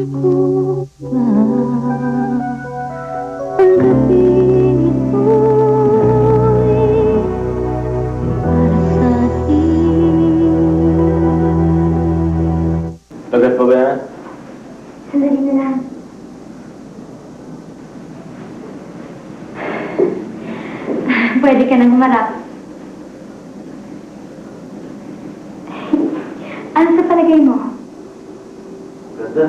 ko na ang gabi ito'y para sa atin. Tagat pa ba yan? Sandali na lang. Pwede ka nang humarap. Ano sa palagay mo? Ganda.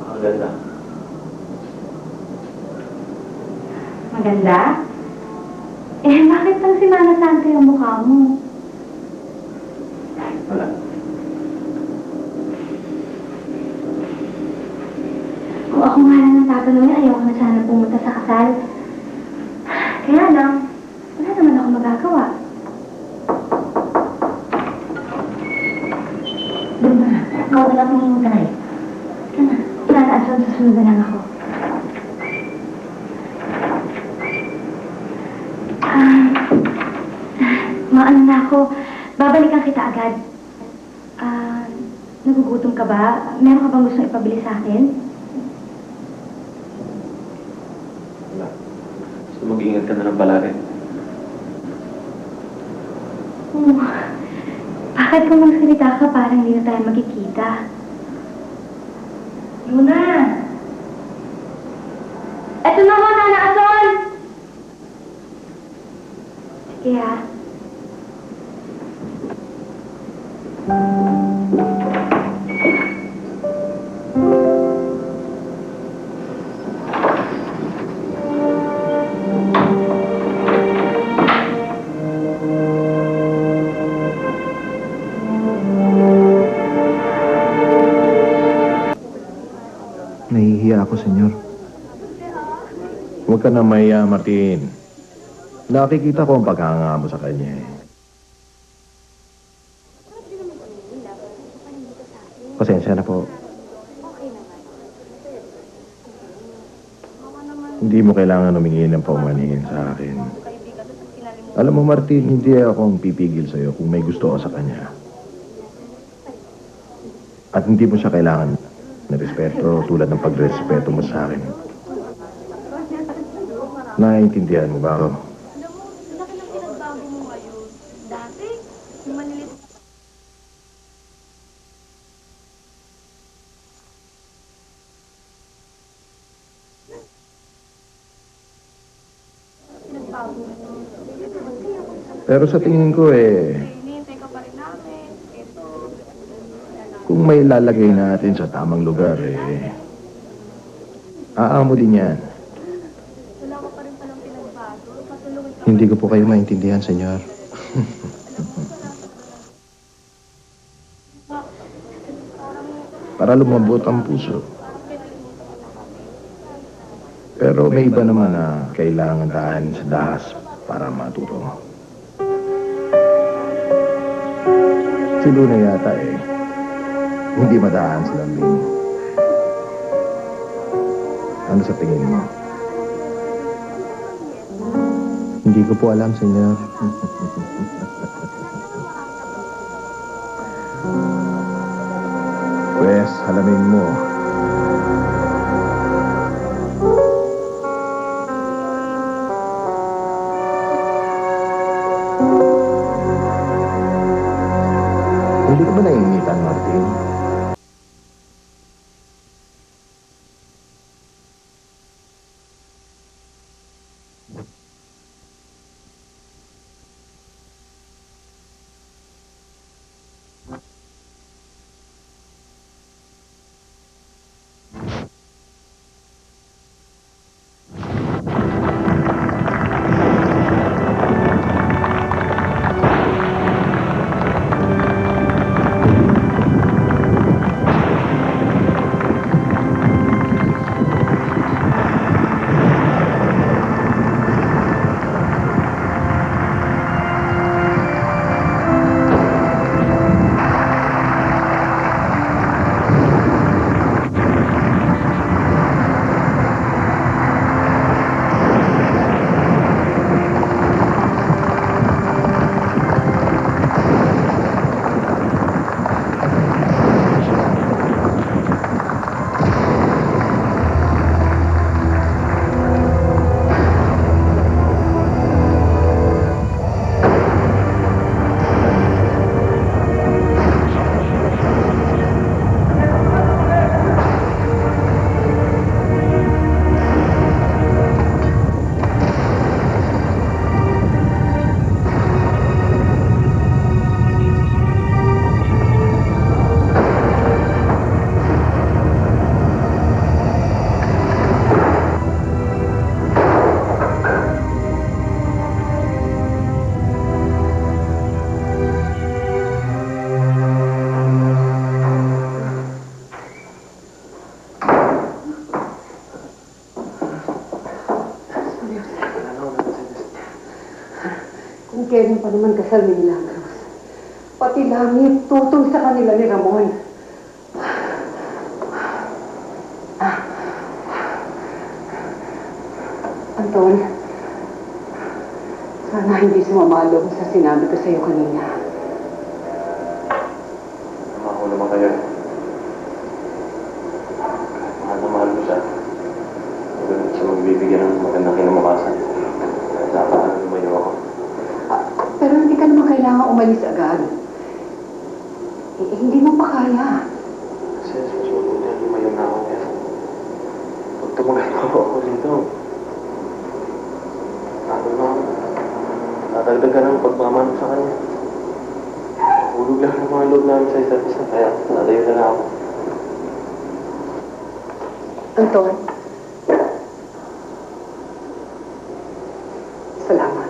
Maganda. Maganda? Bakit pang si Mana Santa yung mukha mo? Wala. Kung ako nga lang ang tatanungin, ayaw ko na sana pumunta sa kasal. Kaya lang, wala naman ako magagawa. Diba, ikaw na lang mahintay. Ika na, nataas ang susunod na lang ako. Maano na ako, babalikan kita agad. Nagugutom ka ba? Meron ka bang gustong ipabili sa akin? Wala. Gusto mag-ingat ka na lang palagi. Bakit kung magsalita ka parang hindi na tayo magkikita? Luna! Eto na ho, Nana Asol! Sige ha. Nahihiya ako, senyor. Huwag ka na mahiya, Martin. Nakikita ko ang paghanga mo sa kanya eh. Pasensya na po. Hindi mo kailangan humingi ng paumanhin sa akin. Alam mo, Martin, hindi akong pipigil sa'yo kung may gusto ka sa kanya. At hindi mo siya kailangan ng respeto tulad ng pagrespeto mo sa akin. Naiintindihan mo ba ako? Laki ng pinagbago mo ngayon. Dati, yung malilit. Pinagbago mo. Pero sa tingin ko Hinihintay ka pa rin namin. Ito. kung may lalagay natin sa tamang lugar aamo din yan. Wala ka pa rin palang pinagbago. Patulungin ka. Hindi ko po kayo maintindihan, senyor. Para lumambot ang puso. Pero may iba naman na kailangan daan sa dahas para matuto. Si Luna yata hindi madaan sa lambing. Ano sa tingin mo? Hindi ko po alam, senyor. Pwes, halamin mo. Hindi ka ba naiinitan, Martin? naman kasal ni Milagros. Pati langit tutong sa kanila ni Ramon. Anton, sana hindi sumamalo sa sinabi ko sa'yo kanina. Mahal ko naman kayo. Mahal na mahal ko siya. Magaling siya magbibigyan ng magandang kinabukasan. Dapat lumayo ako. Pero hindi ka naman kailangan umalis agad. Hindi mo pa kaya. Kasi susunod niya, lumayo na ako niya. Pag tumagal pa ako dito, dadagdag ka ng pagmamano sa kanya. Hulog lang ng mga loob namin sa isa't isa, kaya nadayo na lang ako. Anton, salamat.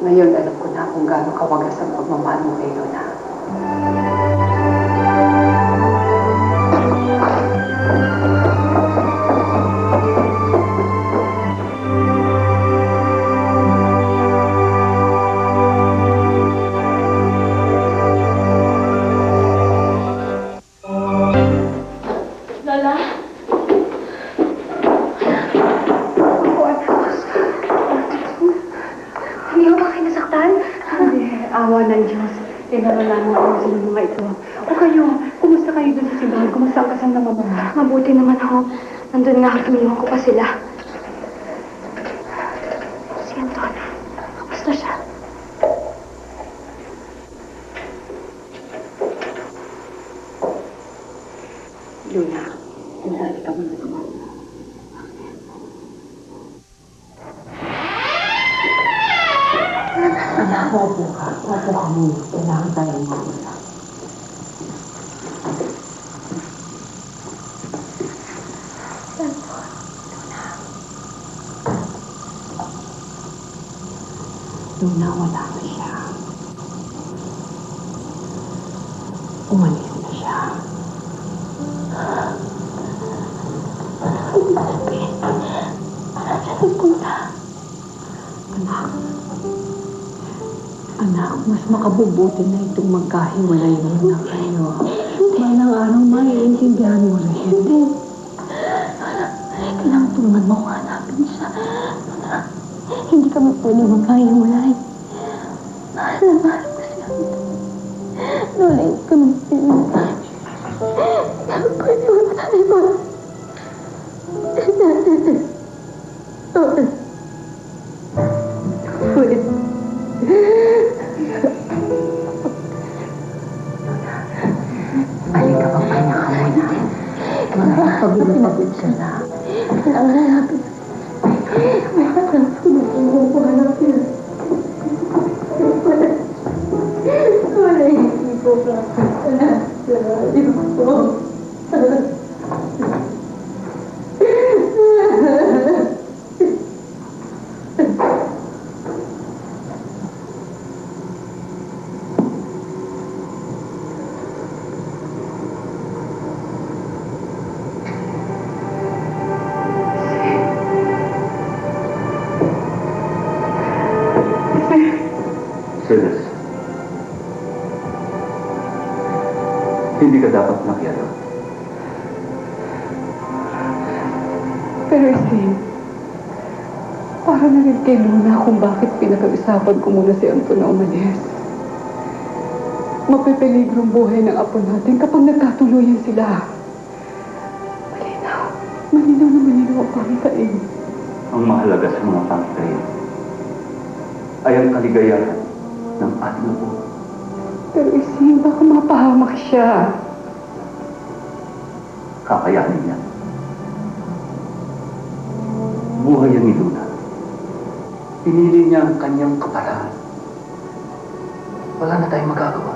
Ngayon alam ko na kung gaano kawagas ang pagmamahal mo kay Luna. Lola? Hindi ko ba kayo nasaktan? Hindi, awa ng Diyos. Tinalalaman ko sila mga ito. O kayo, kumusta kayo doon sa simbahan? Kumusta ang kasal ng mama mo? Mabuti naman ako. Nandun nga ako, iniwan ko pa sila. Si Anton, kamusta siya? Luna, hindi ka muna ito. Anak, opo ka. Opo ka muna. Kailangan tayong mag-usap. Luna, wala na siya. Umalis na siya. Anak, mas makabubuti na itong magkahiwalay muna kayo. Manang araw maiintindihan mo rin. Kailangan tulungan mo kung hanapin siya. Hindi kami pwede magkahiwalay. Mahal na mahal ko siya. Lola, hindi kami pwede. Pwede mo tayo. Pwede. Halika, magpahinga ka muna. Pagod siya na. Kailangan hanapin. Hanapin. Wala, hindi ko pa. Hindi ko. Silas, hindi ka dapat nakialam. Pero Isin, para na rin kay Luna kung bakit pinag-uusapan ko muna si Anton na umalis. Mapipeligro ang buhay ng apo natin kapag nagkatuluyan sila. Malinaw na malinaw ang pangkain. Ang mahalaga sa mga pangkain ay ang kaligayahan ng ating apo. Pero Isin, baka mapahamak siya. Kakayanin niya. Buhay ang Luna. Pinili niya ang kanyang kapalaran. Wala na tayong magagawa.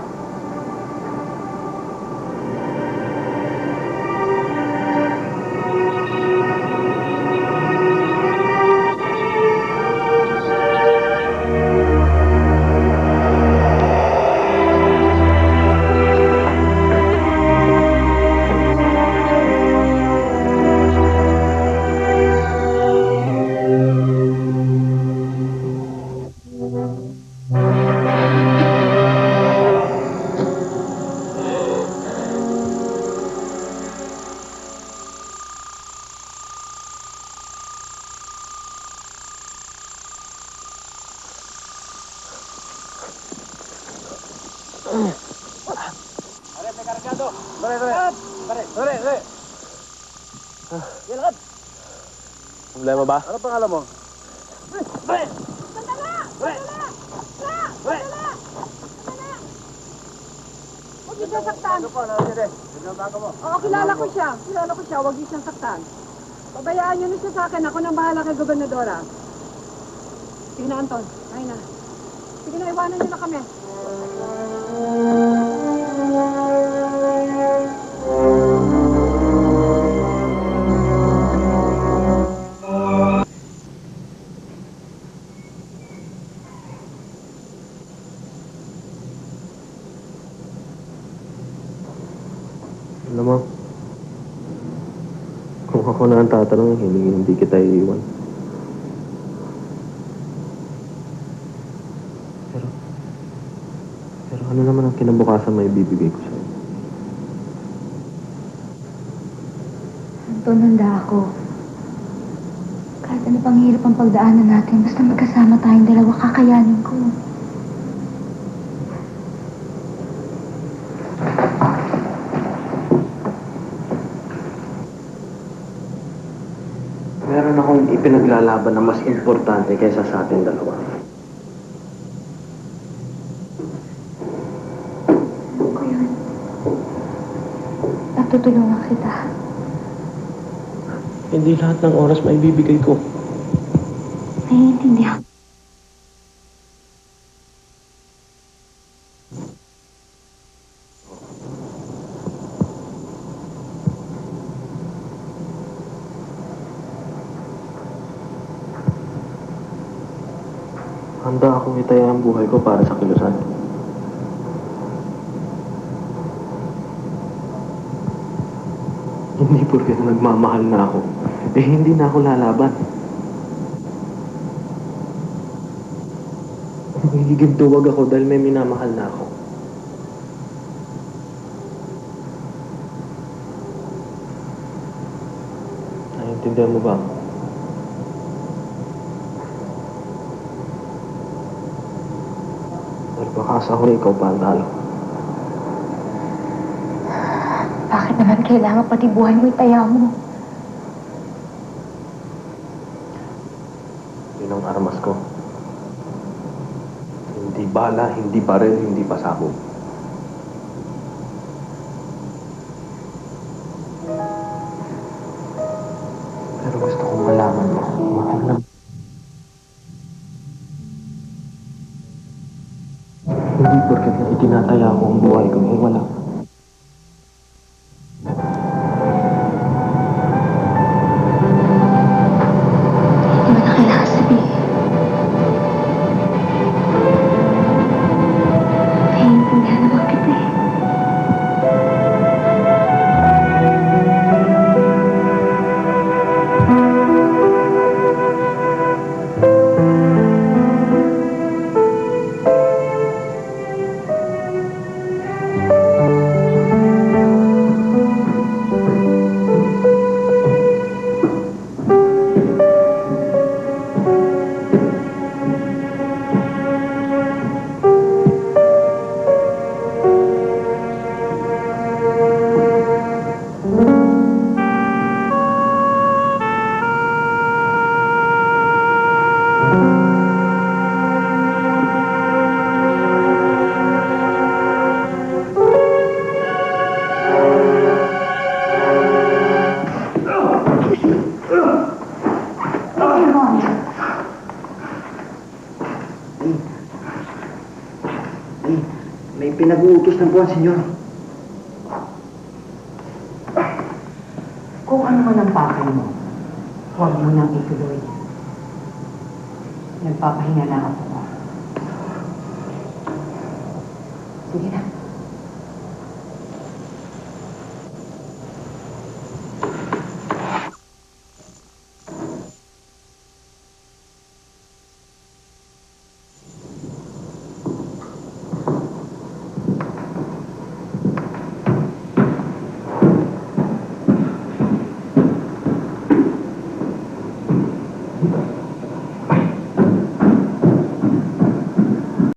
Problema ba? Ano pangalan mo? Huwag niyo siyang saktan. Ano po? Ano bago mo? Oo, kilala ko siya. Kilala ko siya. Huwag niyo siyang saktan. Pabayaan niyo na siya sa akin. Ako nang bahala kay Gobernadora. Sige na, Anton. Ay na. Sige na, iwanan niyo na kami. Alam mo, kung ako na ang tatanong, hindi kita iiwan. Pero ano naman ang kinabukasan may bibigay ko sa'yo? Anton, handa ako. Kahit ano pang hirap ang pagdaanan natin, basta magkasama tayong dalawa, kakayanin ko. Meron akong ipinaglalaban na mas importante kaysa sa ating dalawa. Alam ko yun. Natutulungan kita. Hindi lahat ng oras may bibigay ko. Naiintindihan. Handa akong itaya ang buhay ko para sa kilusan. Hindi porket nagmamahal na ako, hindi na ako lalaban. Magiging duwag ako dahil may minamahal na ako. Naiintindihan mo ba? Baka sa huli ikaw pa ang talo. Bakit naman kailangan pati buhay mo itaya mo? Yun ang armas ko. Hindi bala, hindi baril, hindi pasabog. Pero gusto kong malaman mo, mahal na. Hindi porket na itinataya ko ang buhay ko, wala. Hindi mo na kailangan sabihin. Naiintindihan naman kita eh. May pinag-uutos ng buwan, senyor. Kung ano man ang pakay mo, huwag mo nang ituloy. Nagpapahinga na ako. Sige na.